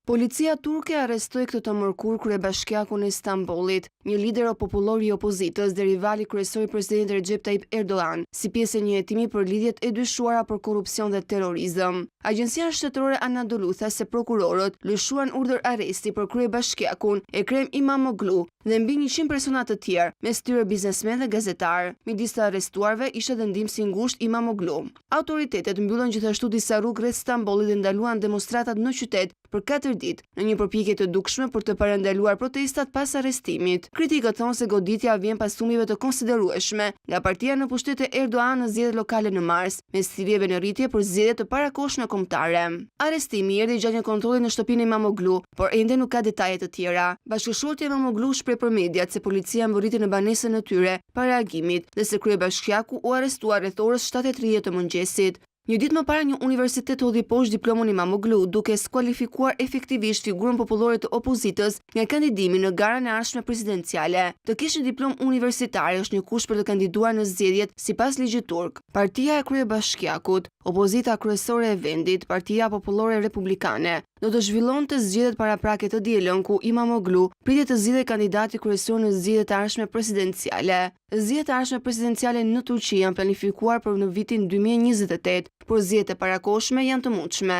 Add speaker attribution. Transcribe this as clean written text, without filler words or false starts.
Speaker 1: Policia turke arrestoi këtë të mërkur kryebashkiakun e Istanbulit, një lider popullor i opozitës dhe rivali kryesor i presidentit Recep Tayyip Erdogan, si pjesë e një hetimi për lidhjet e dyshuara për korrupsion dhe terrorizëm. Agjencia shtetërore Anadolu tha se prokurorët lëshuan urdhër arresti për kryebashkiakun Ekrem Imamoglu dhe mbi 100 persona të tjerë, mes tyre biznesmen dhe gazetar. Midis të arrestuarve ishte edhe ndihmësi i ngushtë Imamoglu. Autoritetet mbyllën gjithashtu disa rrugë rreth Stambollit dhe ndaluan demonstratat në qytet për 4 ditë, në një përpjekje të dukshme për të parandaluar protestat pas arrestimit. Kritikët thonë se goditja vjen pas sumjeve të konsiderueshme nga partia në pushtet e Erdogan në zgjedhjet lokale në mars, me thirrjeve në rritje për zgjedhje të parakohshme kombëtare. Arrestimi erdhi gjatë një kontrolli në shtëpinë e Imamoglu, por ende nuk ka detaje të tjera. Bashkëshortja e Imamoglu shpreh për mediat se policia mbërriti në banesën e tyre para reagimit dhe se kryebashkiaku u arrestua rreth orës 7:30 të mëngjesit. Një ditë më para, një universitet hodhi poshtë diplomën Imamoglu, duke skualifikuar efektivisht figurën popullore të opozitës nga kandidimi në garën e ardhshme presidenciale. Të kesh një diplom universitare është një kusht për të kandiduar në zgjedhjet sipas ligjit turk. Partia e kryebashkiakut, opozita kryesore e vendit, Partia Popullore Republikane, do të zhvillonte zgjedhjet paraprake të dielën ku Imamoglu pritet të zgjidhej kandidati kryesor në zgjedhjet e ardhshme presidenciale. Zgjedhjet e ardhshme presidenciale në Turqi janë planifikuar për në vitin 2028, por zgjedhjet e parakohshme janë të mundshme.